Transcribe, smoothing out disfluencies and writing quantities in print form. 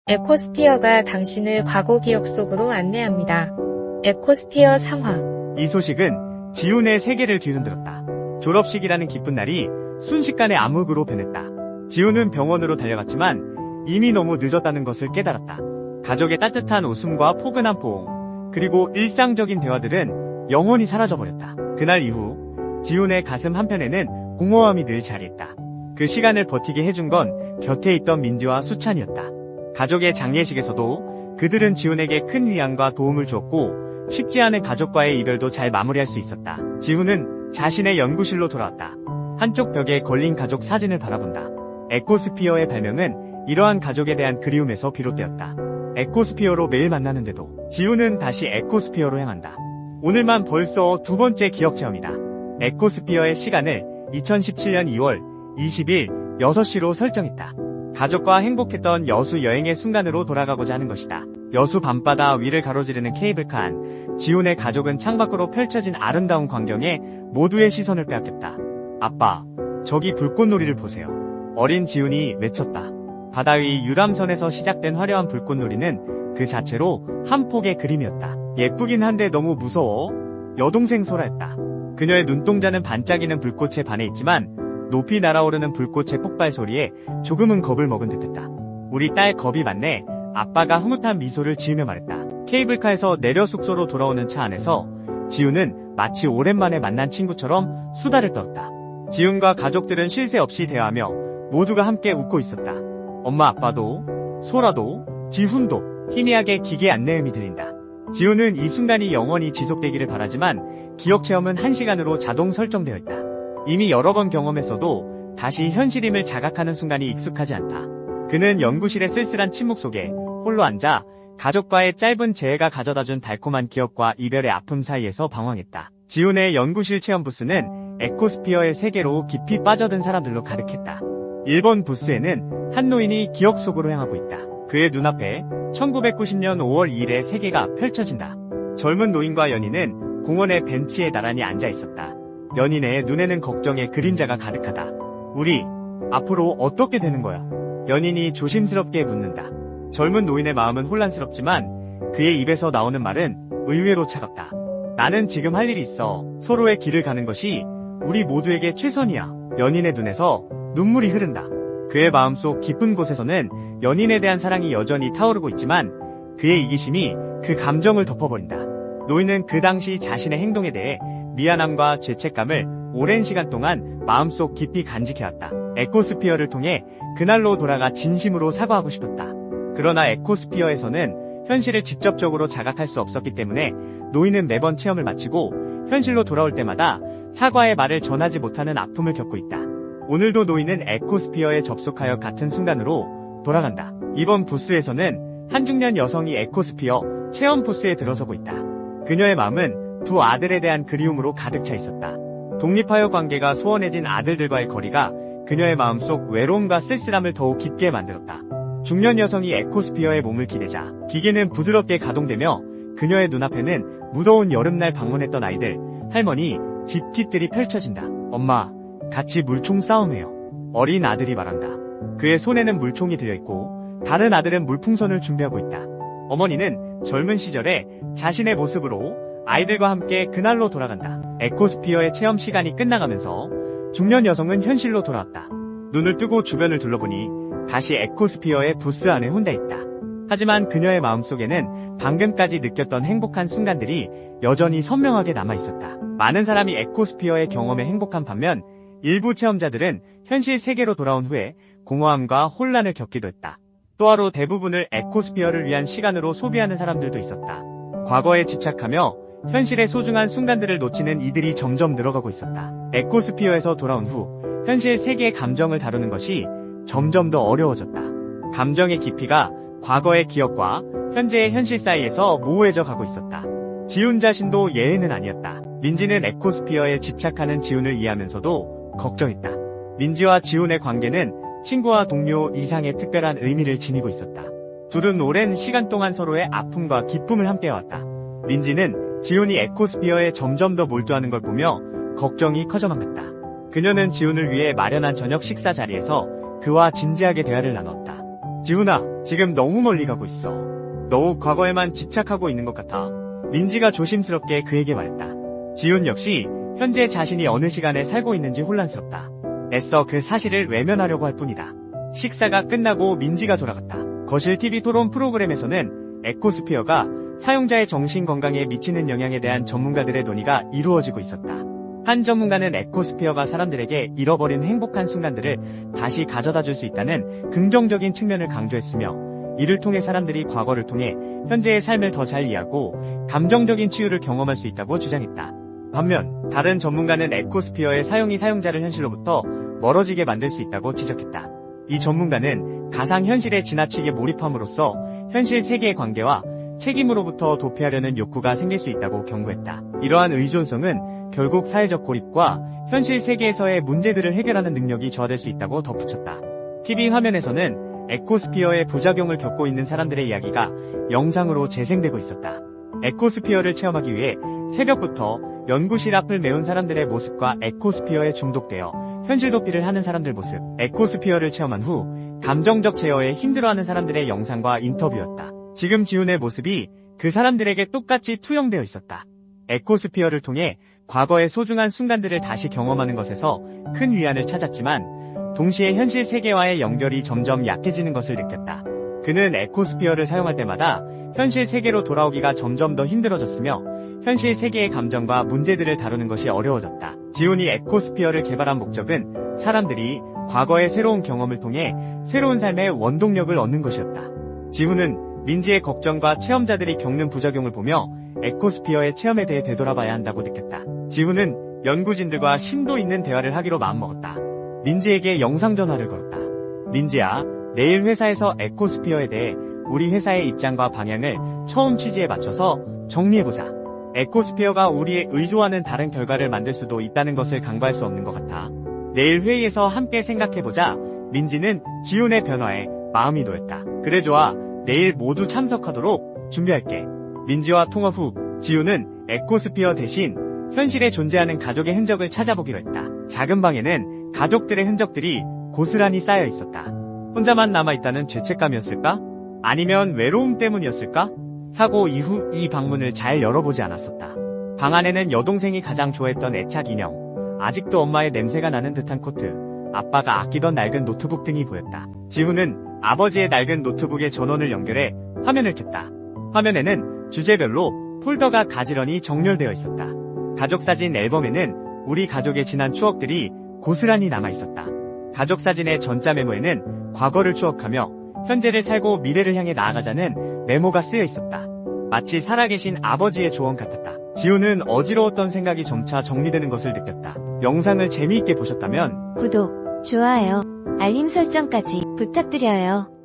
에코스피어가 당신을 과거 기억 속으로 안내합니다. 에코스피어 상황. 이 소식은 지훈의 세계를 뒤흔들었다. 졸업식이라는 기쁜 날이 순식간에 암흑으로 변했다. 지훈은 병원으로 달려갔지만 이미 너무 늦었다는 것을 깨달았다. 가족의 따뜻한 웃음과 포근한 포옹, 그리고 일상적인 대화들은 영원히 사라져버렸다. 그날 이후 지훈의 가슴 한편에는 공허함이 늘 자리했다. 그 시간을 버티게 해준 건 곁에 있던 민지와 수찬이었다. 가족의 장례식에서도 그들은 지훈에게 큰 위안과 도움을 주었고 쉽지 않은 가족과의 이별도 잘 마무리할 수 있었다. 지훈은 자신의 연구실로 돌아왔다. 한쪽 벽에 걸린 가족 사진을 바라본다. 에코스피어의 발명은 이러한 가족에 대한 그리움에서 비롯되었다. 에코스피어로 매일 만나는데도 지훈은 다시 에코스피어로 향한다. 오늘만 벌써 두 번째 기억 체험이다. 에코스피어의 시간을 2017년 2월 20일 6시로 설정했다. 가족과 행복했던 여수 여행의 순간으로 돌아가고자 하는 것이다. 여수 밤바다 위를 가로지르는 케이블카 안, 지훈의 가족은 창밖으로 펼쳐진 아름다운 광경에 모두의 시선을 빼앗겼다. 아빠, 저기 불꽃놀이를 보세요. 어린 지훈이 외쳤다. 바다 위 유람선에서 시작된 화려한 불꽃놀이는 그 자체로 한 폭의 그림이었다. 예쁘긴 한데 너무 무서워. 여동생 소라였다. 그녀의 눈동자는 반짝이는 불꽃에 반해 있지만 높이 날아오르는 불꽃의 폭발 소리에 조금은 겁을 먹은 듯했다. 우리 딸 겁이 많네. 아빠가 흐뭇한 미소를 지으며 말했다. 케이블카에서 내려 숙소로 돌아오는 차 안에서 지훈은 마치 오랜만에 만난 친구처럼 수다를 떨었다. 지훈과 가족들은 쉴 새 없이 대화하며 모두가 함께 웃고 있었다. 엄마 아빠도, 소라도, 지훈도 희미하게 기계 안내음이 들린다. 지훈은 이 순간이 영원히 지속되기를 바라지만 기억 체험은 1시간으로 자동 설정되어 있다. 이미 여러 번 경험했어도 다시 현실임을 자각하는 순간이 익숙하지 않다. 그는 연구실의 쓸쓸한 침묵 속에 홀로 앉아 가족과의 짧은 재회가 가져다준 달콤한 기억과 이별의 아픔 사이에서 방황했다. 지훈의 연구실 체험 부스는 에코스피어의 세계로 깊이 빠져든 사람들로 가득했다. 1번 부스에는 한 노인이 기억 속으로 향하고 있다. 그의 눈앞에 1990년 5월 2일의 세계가 펼쳐진다. 젊은 노인과 연인은 공원의 벤치에 나란히 앉아 있었다. 연인의 눈에는 걱정의 그림자가 가득하다. 우리 앞으로 어떻게 되는 거야? 연인이 조심스럽게 묻는다. 젊은 노인의 마음은 혼란스럽지만 그의 입에서 나오는 말은 의외로 차갑다. 나는 지금 할 일이 있어. 서로의 길을 가는 것이 우리 모두에게 최선이야. 연인의 눈에서 눈물이 흐른다. 그의 마음속 깊은 곳에서는 연인에 대한 사랑이 여전히 타오르고 있지만 그의 이기심이 그 감정을 덮어버린다. 노인은 그 당시 자신의 행동에 대해 미안함과 죄책감을 오랜 시간 동안 마음속 깊이 간직해왔다. 에코스피어를 통해 그날로 돌아가 진심으로 사과하고 싶었다. 그러나 에코스피어에서는 현실을 직접적으로 자각할 수 없었기 때문에 노인은 매번 체험을 마치고 현실로 돌아올 때마다 사과의 말을 전하지 못하는 아픔을 겪고 있다. 오늘도 노인은 에코스피어에 접속하여 같은 순간으로 돌아간다. 이번 부스에서는 한 중년 여성이 에코스피어 체험 부스에 들어서고 있다. 그녀의 마음은 두 아들에 대한 그리움으로 가득 차 있었다. 독립하여 관계가 소원해진 아들들과의 거리가 그녀의 마음속 외로움과 쓸쓸함을 더욱 깊게 만들었다. 중년 여성이 에코스피어에 몸을 기대자 기계는 부드럽게 가동되며 그녀의 눈앞에는 무더운 여름날 방문했던 아이들, 할머니, 집 뒷뜰이 펼쳐진다. 엄마, 같이 물총 싸움해요. 어린 아들이 말한다. 그의 손에는 물총이 들려있고 다른 아들은 물풍선을 준비하고 있다. 어머니는 젊은 시절에 자신의 모습으로 아이들과 함께 그날로 돌아간다. 에코스피어의 체험 시간이 끝나가면서 중년 여성은 현실로 돌아왔다. 눈을 뜨고 주변을 둘러보니 다시 에코스피어의 부스 안에 혼자 있다. 하지만 그녀의 마음속에는 방금까지 느꼈던 행복한 순간들이 여전히 선명하게 남아있었다. 많은 사람이 에코스피어의 경험에 행복한 반면 일부 체험자들은 현실 세계로 돌아온 후에 공허함과 혼란을 겪기도 했다. 또 하루 대부분을 에코스피어를 위한 시간으로 소비하는 사람들도 있었다. 과거에 집착하며 현실의 소중한 순간들을 놓치는 이들이 점점 늘어가고 있었다. 에코스피어에서 돌아온 후 현실 세계의 감정을 다루는 것이 점점 더 어려워졌다. 감정의 깊이가 과거의 기억과 현재의 현실 사이에서 모호해져 가고 있었다. 지훈 자신도 예외는 아니었다. 민지는 에코스피어에 집착하는 지훈을 이해하면서도 걱정했다. 민지와 지훈의 관계는 친구와 동료 이상의 특별한 의미를 지니고 있었다. 둘은 오랜 시간 동안 서로의 아픔과 기쁨을 함께해왔다. 민지는 지훈이 에코스피어에 점점 더 몰두하는 걸 보며 걱정이 커져만 갔다. 그녀는 지훈을 위해 마련한 저녁 식사 자리에서 그와 진지하게 대화를 나눴다. 지훈아, 지금 너무 멀리 가고 있어. 너무 과거에만 집착하고 있는 것 같아. 민지가 조심스럽게 그에게 말했다. 지훈 역시 현재 자신이 어느 시간에 살고 있는지 혼란스럽다. 애써 그 사실을 외면하려고 할 뿐이다. 식사가 끝나고 민지가 돌아갔다. 거실 TV 토론 프로그램에서는 에코스피어가 사용자의 정신 건강에 미치는 영향에 대한 전문가들의 논의가 이루어지고 있었다. 한 전문가는 에코스피어가 사람들에게 잃어버린 행복한 순간들을 다시 가져다 줄 수 있다는 긍정적인 측면을 강조했으며, 이를 통해 사람들이 과거를 통해 현재의 삶을 더 잘 이해하고 감정적인 치유를 경험할 수 있다고 주장했다. 반면 다른 전문가는 에코스피어의 사용이 사용자를 현실로부터 멀어지게 만들 수 있다고 지적했다. 이 전문가는 가상현실에 지나치게 몰입함으로써 현실 세계의 관계와 책임으로부터 도피하려는 욕구가 생길 수 있다고 경고했다. 이러한 의존성은 결국 사회적 고립과 현실 세계에서의 문제들을 해결하는 능력이 저하될 수 있다고 덧붙였다. TV 화면에서는 에코스피어의 부작용을 겪고 있는 사람들의 이야기가 영상으로 재생되고 있었다. 에코스피어를 체험하기 위해 새벽부터 연구실 앞을 메운 사람들의 모습과 에코스피어에 중독되어 현실 도피를 하는 사람들 모습, 에코스피어를 체험한 후 감정적 제어에 힘들어하는 사람들의 영상과 인터뷰였다. 지금 지훈의 모습이 그 사람들에게 똑같이 투영되어 있었다. 에코스피어를 통해 과거의 소중한 순간들을 다시 경험하는 것에서 큰 위안을 찾았지만, 동시에 현실 세계와의 연결이 점점 약해지는 것을 느꼈다. 그는 에코스피어를 사용할 때마다 현실 세계로 돌아오기가 점점 더 힘들어졌으며, 현실 세계의 감정과 문제들을 다루는 것이 어려워졌다. 지훈이 에코스피어를 개발한 목적은 사람들이 과거의 새로운 경험을 통해 새로운 삶의 원동력을 얻는 것이었다. 지훈은 민지의 걱정과 체험자들이 겪는 부작용을 보며 에코스피어의 체험에 대해 되돌아봐야 한다고 느꼈다. 지훈은 연구진들과 심도 있는 대화를 하기로 마음먹었다. 민지에게 영상 전화를 걸었다. 민지야, 내일 회사에서 에코스피어에 대해 우리 회사의 입장과 방향을 처음 취지에 맞춰서 정리해보자. 에코스피어가 우리의 의도와는 다른 결과를 만들 수도 있다는 것을 간과할 수 없는 것 같아. 내일 회의에서 함께 생각해보자. 민지는 지훈의 변화에 마음이 놓였다. 그래 좋아. 내일 모두 참석하도록 준비할게. 민지와 통화 후 지훈은 에코스피어 대신 현실에 존재하는 가족의 흔적을 찾아보기로 했다. 작은 방에는 가족들의 흔적들이 고스란히 쌓여 있었다. 혼자만 남아있다는 죄책감이었을까? 아니면 외로움 때문이었을까? 사고 이후 이 방문을 잘 열어보지 않았었다. 방 안에는 여동생이 가장 좋아했던 애착 인형, 아직도 엄마의 냄새가 나는 듯한 코트, 아빠가 아끼던 낡은 노트북 등이 보였다. 지훈은 아버지의 낡은 노트북에 전원을 연결해 화면을 켰다. 화면에는 주제별로 폴더가 가지런히 정렬되어 있었다. 가족사진 앨범에는 우리 가족의 지난 추억들이 고스란히 남아있었다. 가족사진의 전자 메모에는 과거를 추억하며 현재를 살고 미래를 향해 나아가자는 메모가 쓰여 있었다. 마치 살아계신 아버지의 조언 같았다. 지훈은 어지러웠던 생각이 점차 정리되는 것을 느꼈다. 영상을 재미있게 보셨다면 구독, 좋아요, 알림 설정까지 부탁드려요.